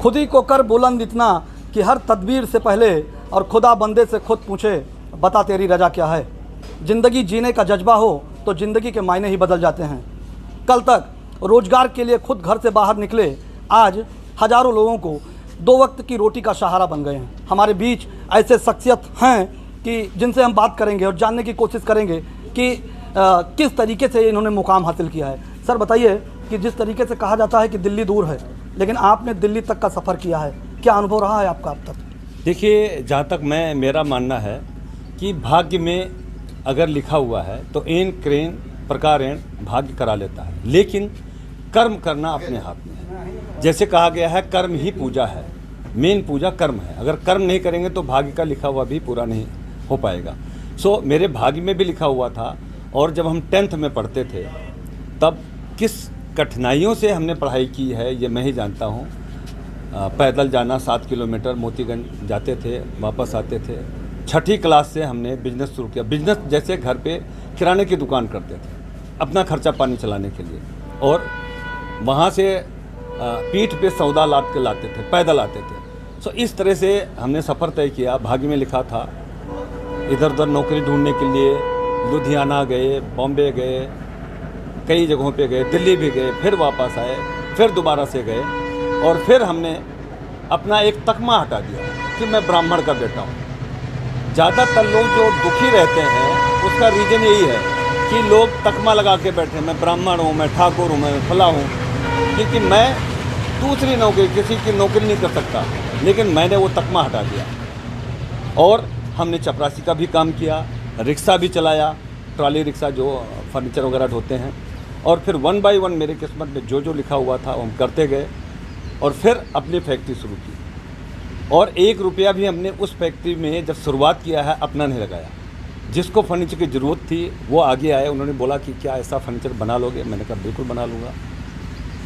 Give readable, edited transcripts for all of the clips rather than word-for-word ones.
खुद ही को कर बुलंद इतना कि हर तदबीर से पहले और खुदा बंदे से खुद पूछे बता तेरी रजा क्या है। ज़िंदगी जीने का जज्बा हो तो ज़िंदगी के मायने ही बदल जाते हैं। कल तक रोज़गार के लिए खुद घर से बाहर निकले, आज हज़ारों लोगों को 2 वक्त की रोटी का सहारा बन गए हैं। हमारे बीच ऐसे शख्सियत हैं कि जिनसे हम बात करेंगे और जानने की कोशिश करेंगे कि किस तरीके से इन्होंने मुकाम हासिल किया है। सर बताइए कि जिस तरीके से कहा जाता है कि दिल्ली दूर है, लेकिन आपने दिल्ली तक का सफ़र किया है, क्या अनुभव रहा है आपका अब तक? देखिए, जहाँ तक मेरा मानना है कि भाग्य में अगर लिखा हुआ है तो एन क्रेन प्रकारेण भाग्य करा लेता है, लेकिन कर्म करना अपने हाथ में है। जैसे कहा गया है कर्म ही पूजा है, मेन पूजा कर्म है। अगर कर्म नहीं करेंगे तो भाग्य का लिखा हुआ भी पूरा नहीं हो पाएगा। सो मेरे भाग्य में भी लिखा हुआ था, और जब हम 10th में पढ़ते थे तब किस कठिनाइयों से हमने पढ़ाई की है ये मैं ही जानता हूँ। पैदल जाना 7 किलोमीटर, मोतीगंज जाते थे, वापस आते थे। 6ठी क्लास से हमने बिजनेस शुरू किया। बिजनेस जैसे घर पे किराने की दुकान करते थे अपना खर्चा पानी चलाने के लिए, और वहाँ से पीठ पे सौदा लाद के लाते थे, पैदल आते थे। सो इस तरह से हमने सफ़र तय किया। भाग्य में लिखा था, इधर उधर नौकरी ढूंढने के लिए लुधियाना गए, बॉम्बे गए, कई जगहों पे गए, दिल्ली भी गए, फिर वापस आए, फिर दोबारा से गए, और फिर हमने अपना एक तकमा हटा दिया कि मैं ब्राह्मण का बेटा हूँ। ज़्यादातर लोग जो दुखी रहते हैं उसका रीज़न यही है कि लोग तकमा लगा के बैठे, मैं ब्राह्मण हूँ, मैं ठाकुर हूँ, मैं फला हूँ, क्योंकि मैं दूसरी नौकरी, किसी की नौकरी नहीं कर सकता। लेकिन मैंने वो तकमा हटा दिया, और हमने चपरासी का भी काम किया, रिक्शा भी चलाया, ट्रॉली रिक्शा जो फर्नीचर वगैरह ढोते हैं, और फिर 1 बाय 1 मेरे किस्मत में जो लिखा हुआ था वो हम करते गए, और फिर अपनी फैक्ट्री शुरू की। और 1 रुपया भी हमने उस फैक्ट्री में जब शुरुआत किया है अपना नहीं लगाया। जिसको फर्नीचर की ज़रूरत थी वो आगे आए, उन्होंने बोला कि क्या ऐसा फर्नीचर बना लोगे? मैंने कहा बिल्कुल बना लूँगा।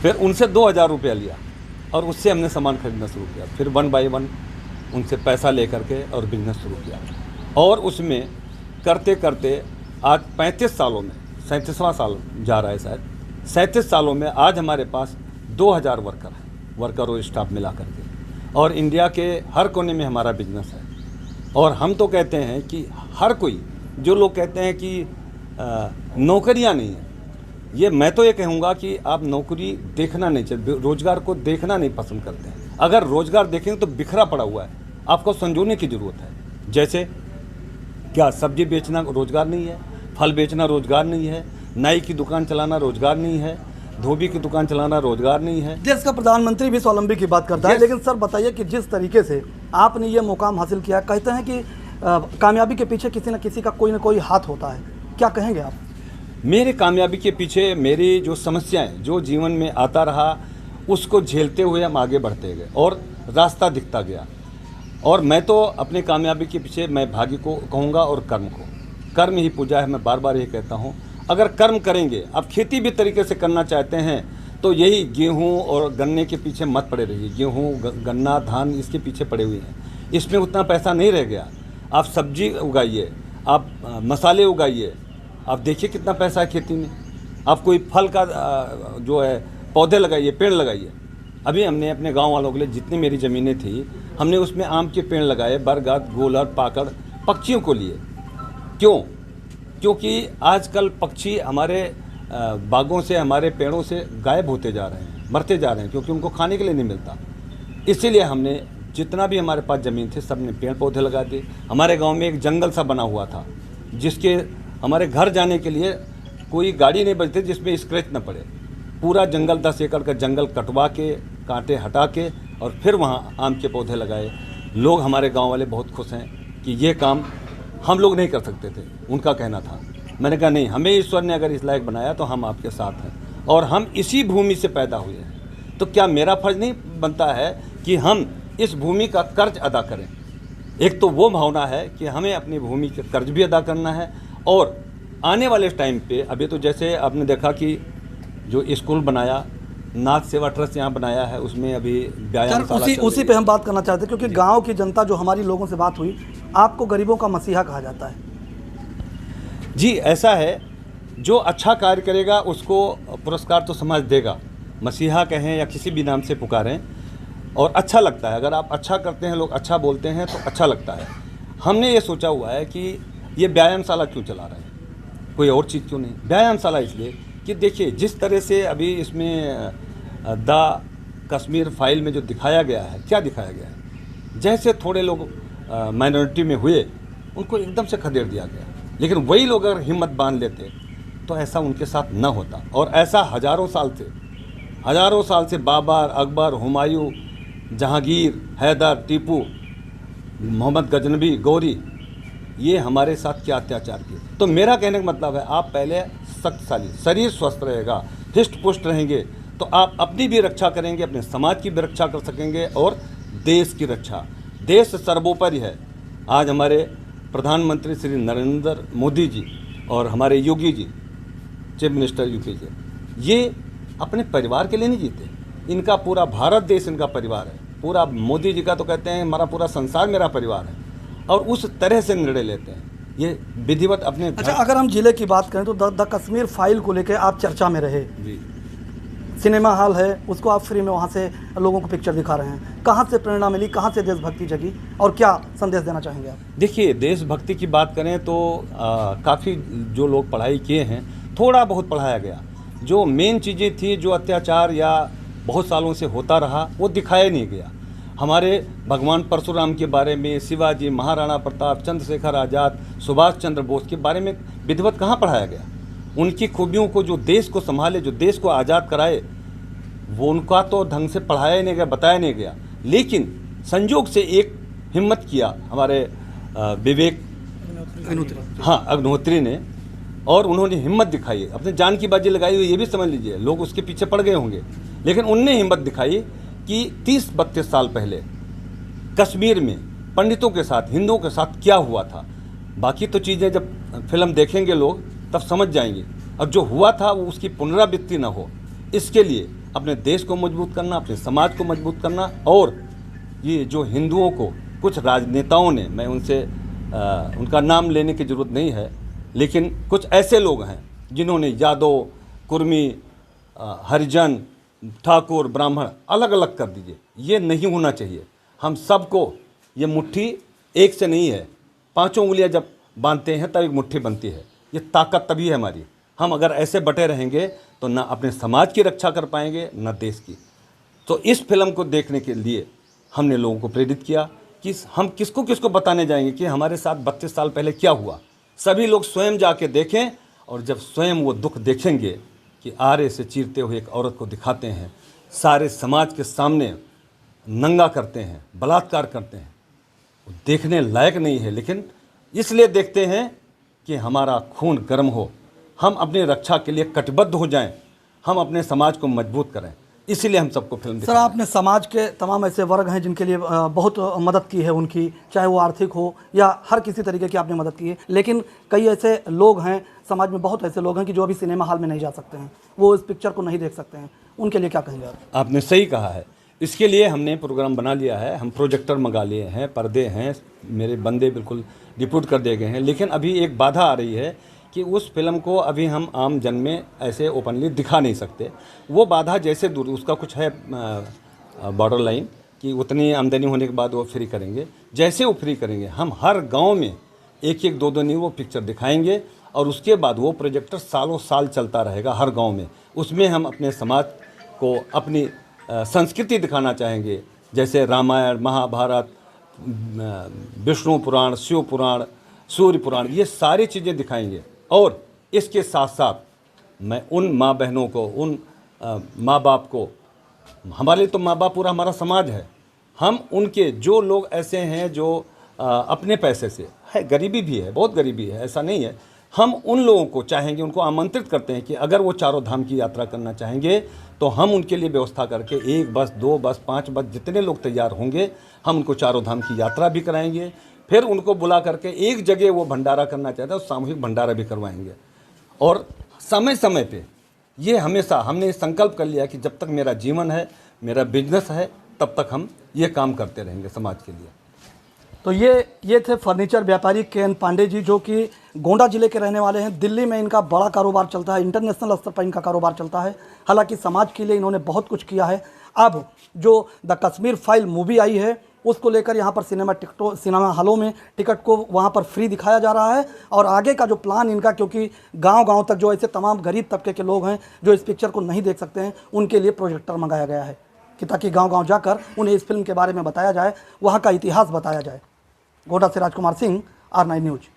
फिर उनसे 2000 रुपया लिया और उससे हमने सामान खरीदना शुरू किया। फिर 1 बाय 1 उनसे पैसा ले करके और बिजनेस शुरू किया, और उसमें करते करते आज 35 सालों में, 37वां साल जा रहा है शायद, 37 सालों में आज हमारे पास 2000 वर्कर और स्टाफ मिला करके, और इंडिया के हर कोने में हमारा बिजनेस है। और हम तो कहते हैं कि हर कोई, जो लोग कहते हैं कि नौकरियां नहीं है, ये मैं तो ये कहूँगा कि आप नौकरी देखना नहीं चाहिए, रोज़गार को देखना नहीं पसंद करते हैं। अगर रोज़गार देखेंगे तो बिखरा पड़ा हुआ है, आपको संजोने की ज़रूरत है। जैसे क्या सब्जी बेचना रोज़गार नहीं है, फल बेचना रोज़गार नहीं है, नाई की दुकान चलाना रोज़गार नहीं है, धोबी की दुकान चलाना रोज़गार नहीं है। देश का प्रधानमंत्री भी स्वावलंबी की बात करता है, लेकिन सर बताइए कि जिस तरीके से आपने ये मुकाम हासिल किया, कहते हैं कि कामयाबी के पीछे किसी न किसी का कोई ना कोई हाथ होता है, क्या कहेंगे आप? मेरे कामयाबी के पीछे मेरी जो समस्याएं जो जीवन में आता रहा, उसको झेलते हुए हम आगे बढ़ते गए और रास्ता दिखता गया। और मैं तो अपने कामयाबी के पीछे मैं भाग्य को कहूँगा और कर्म को। कर्म ही पूजा है, मैं बार बार ये कहता हूँ। अगर कर्म करेंगे, अब खेती भी तरीके से करना चाहते हैं तो यही गेहूँ और गन्ने के पीछे मत पड़े रहिए। गेहूँ, गन्ना, धान इसके पीछे पड़े हुए हैं, इसमें उतना पैसा नहीं रह गया। आप सब्जी उगाइए, आप मसाले उगाइए, आप देखिए कितना पैसा है खेती में। आप कोई फल का जो है पौधे लगाइए, पेड़ लगाइए। अभी हमने अपने गांव वालों के लिए जितनी मेरी ज़मीनें थी, हमने उसमें आम के पेड़ लगाए, बरगद, गोलर, पाकड़, पक्षियों को लिए। क्यों? क्योंकि आजकल पक्षी हमारे बागों से, हमारे पेड़ों से गायब होते जा रहे हैं, मरते जा रहे हैं, क्योंकि उनको खाने के लिए नहीं मिलता। इसीलिए हमने जितना भी हमारे पास ज़मीन थे सब ने पेड़ पौधे लगा दिए। हमारे गांव में एक जंगल सा बना हुआ था, जिसके हमारे घर जाने के लिए कोई गाड़ी नहीं बचती जिसमें स्क्रैच न पड़े। पूरा जंगल, 10 एकड़ का जंगल कटवा के, कांटे हटा के, और फिर वहाँ आम के पौधे लगाए। लोग, हमारे गांव वाले बहुत खुश हैं कि ये काम हम लोग नहीं कर सकते थे, उनका कहना था। मैंने कहा नहीं, हमें ईश्वर ने अगर इस लायक बनाया तो हम आपके साथ हैं, और हम इसी भूमि से पैदा हुए हैं। तो क्या मेरा फर्ज नहीं बनता है कि हम इस भूमि का कर्ज अदा करें? एक तो वो भावना है कि हमें अपनी भूमि का कर्ज भी अदा करना है, और आने वाले टाइम पे, अभी तो जैसे आपने देखा कि जो स्कूल बनाया, नाथ सेवा ट्रस्ट यहाँ बनाया है, उसमें अभी व्यायामशाला उसी पे हम बात करना चाहते हैं, क्योंकि गांव की जनता, जो हमारी लोगों से बात हुई, आपको गरीबों का मसीहा कहा जाता है। जी, ऐसा है, जो अच्छा कार्य करेगा उसको पुरस्कार तो समाज देगा, मसीहा कहें या किसी भी नाम से पुकारें। और अच्छा लगता है। अगर आप अच्छा करते हैं, लोग अच्छा बोलते हैं तो अच्छा लगता है। हमने ये सोचा हुआ है कि ये व्यायामशाला क्यों चला रहे हैं, कोई और चीज़ क्यों नहीं। व्यायामशाला इसलिए कि देखिए जिस तरह से अभी इसमें द कश्मीर फाइल में जो दिखाया गया है, क्या दिखाया गया है, जैसे थोड़े लोग माइनॉरिटी में हुए उनको एकदम से खदेड़ दिया गया। लेकिन वही लोग अगर हिम्मत बांध लेते तो ऐसा उनके साथ न होता। और ऐसा हज़ारों साल से बाबर, अकबर, हुमायूं, जहांगीर, हैदर, टीपू, मोहम्मद गजनबी, गौरी, ये हमारे साथ क्या अत्याचार किए। तो मेरा कहने का मतलब है, आप पहले शक्तिशाली, शरीर स्वस्थ रहेगा, हिष्ट पुष्ट रहेंगे तो आप अपनी भी रक्षा करेंगे, अपने समाज की भी रक्षा कर सकेंगे और देश की रक्षा। देश सर्वोपरि है। आज हमारे प्रधानमंत्री श्री नरेंद्र मोदी जी और हमारे Yogi ji, chief minister UP के, ये अपने परिवार के लिए नहीं जीते। इनका पूरा भारत देश इनका परिवार है। पूरा मोदी जी का तो कहते हैं हमारा पूरा संसार मेरा परिवार है, और उस तरह से निर्णय लेते हैं ये विधिवत अपने। अच्छा, अगर हम जिले की बात करें तो द कश्मीर फाइल को लेकर आप चर्चा में रहे जी। सिनेमा हॉल है, उसको आप फ्री में वहाँ से लोगों को पिक्चर दिखा रहे हैं। कहाँ से प्रेरणा मिली, कहाँ से देशभक्ति जगी और क्या संदेश देना चाहेंगे आप? देखिए, देशभक्ति की बात करें तो काफ़ी जो लोग पढ़ाई किए हैं, थोड़ा बहुत पढ़ाया गया। जो मेन चीज़ें थी, जो अत्याचार या बहुत सालों से होता रहा, वो दिखाया नहीं गया। हमारे भगवान परशुराम के बारे में, शिवाजी, महाराणा प्रताप, चंद्रशेखर आज़ाद, सुभाष चंद्र बोस के बारे में विधिवत कहाँ पढ़ाया गया। उनकी खूबियों को, जो देश को संभाले, जो देश को आज़ाद कराए, वो उनका तो ढंग से पढ़ाया नहीं गया, बताया नहीं गया। लेकिन संयोग से एक हिम्मत किया हमारे विवेक अग्निहोत्री ने, और उन्होंने हिम्मत दिखाई, अपने जान की बाजी लगाई हुई, ये भी समझ लीजिए। लोग उसके पीछे पड़ गए होंगे, लेकिन उनने हिम्मत दिखाई कि 30-32 साल पहले कश्मीर में पंडितों के साथ, हिंदुओं के साथ क्या हुआ था। बाकी तो चीज़ें जब फिल्म देखेंगे लोग तब समझ जाएंगे। अब जो हुआ था वो उसकी पुनरावृत्ति ना हो, इसके लिए अपने देश को मजबूत करना, अपने समाज को मजबूत करना। और ये जो हिंदुओं को कुछ राजनेताओं ने, मैं उनसे उनका नाम लेने की ज़रूरत नहीं है, लेकिन कुछ ऐसे लोग हैं जिन्होंने यादव, कुर्मी, हरिजन, ठाकुर, ब्राह्मण अलग अलग कर दीजिए। ये नहीं होना चाहिए। हम सबको, ये मुट्ठी एक से नहीं है, 5 उंगलियां जब बांधते हैं तब एक मुट्ठी बनती है। ये ताकत तभी है हमारी। हम अगर ऐसे बटे रहेंगे तो ना अपने समाज की रक्षा कर पाएंगे, ना देश की। तो इस फिल्म को देखने के लिए हमने लोगों को प्रेरित किया कि हम किसको किसको बताने जाएंगे कि हमारे साथ 32 साल पहले क्या हुआ। सभी लोग स्वयं जाके देखें, और जब स्वयं वो दुख देखेंगे कि आरे से चीरते हुए एक औरत को दिखाते हैं, सारे समाज के सामने नंगा करते हैं, बलात्कार करते हैं, वो देखने लायक नहीं है। लेकिन इसलिए देखते हैं कि हमारा खून गर्म हो, हम अपनी रक्षा के लिए कटिबद्ध हो जाएं, हम अपने समाज को मजबूत करें। इसीलिए हम सबको फिल्म सर, आपने समाज के तमाम ऐसे वर्ग हैं जिनके लिए बहुत मदद की है उनकी, चाहे वो आर्थिक हो या हर किसी तरीके की आपने मदद की है। लेकिन कई ऐसे लोग हैं समाज में, बहुत ऐसे लोग हैं कि जो अभी सिनेमा हॉल में नहीं जा सकते हैं, वो इस पिक्चर को नहीं देख सकते हैं, उनके लिए क्या कहेंगे आप? आपने सही कहा है। इसके लिए हमने प्रोग्राम बना लिया है। हम प्रोजेक्टर मंगा लिए हैं, पर्दे हैं, मेरे बंदे बिल्कुल डिप्यूट कर दिए गए हैं। लेकिन अभी एक बाधा आ रही है कि उस फिल्म को अभी हम आम जन में ऐसे ओपनली दिखा नहीं सकते। वो बाधा जैसे दूर, उसका कुछ है बॉर्डर लाइन कि उतनी आमदनी होने के बाद वो फ्री करेंगे। जैसे वो फ्री करेंगे, हम हर गांव में 1-1, 2-2 नहीं वो पिक्चर दिखाएंगे, और उसके बाद वो प्रोजेक्टर सालों साल चलता रहेगा हर गांव में। उसमें हम अपने समाज को अपनी संस्कृति दिखाना चाहेंगे, जैसे रामायण, महाभारत, विष्णु पुराण, शिव पुराण, सूर्य पुराण, ये सारी चीज़ें दिखाएंगे। और इसके साथ साथ मैं उन माँ बहनों को, उन माँ बाप को, हमारे लिए तो माँ बाप पूरा हमारा समाज है, हम उनके, जो लोग ऐसे हैं जो अपने पैसे से है, गरीबी भी है, बहुत गरीबी है, ऐसा नहीं है, हम उन लोगों को चाहेंगे, उनको आमंत्रित करते हैं कि अगर वो चारों धाम की यात्रा करना चाहेंगे तो हम उनके लिए व्यवस्था करके 1 बस, 2 बस, 5 बस, जितने लोग तैयार होंगे, हम उनको चारों धाम की यात्रा भी कराएंगे। फिर उनको बुला करके एक जगह वो भंडारा करना चाहते हैं, सामूहिक भंडारा भी करवाएंगे। और समय समय पे ये हमेशा हमने संकल्प कर लिया कि जब तक मेरा जीवन है, मेरा बिजनेस है, तब तक हम ये काम करते रहेंगे समाज के लिए। तो ये थे फर्नीचर व्यापारी के.एन. पांडे जी, जो कि गोंडा जिले के रहने वाले हैं। दिल्ली में इनका बड़ा कारोबार चलता है, इंटरनेशनल स्तर पर इनका कारोबार चलता है। हालांकि समाज के लिए इन्होंने बहुत कुछ किया है। अब जो द कश्मीर फाइल मूवी आई है उसको लेकर यहाँ पर सिनेमा हॉलों में टिकट को वहाँ पर फ्री दिखाया जा रहा है। और आगे का जो प्लान इनका, क्योंकि गांव-गांव तक जो ऐसे तमाम गरीब तबके के लोग हैं जो इस पिक्चर को नहीं देख सकते हैं, उनके लिए प्रोजेक्टर मंगाया गया है कि ताकि गांव-गांव जाकर उन्हें इस फिल्म के बारे में बताया जाए, वहाँ का इतिहास बताया जाए। गोंडा से राजकुमार सिंह, R9 न्यूज़।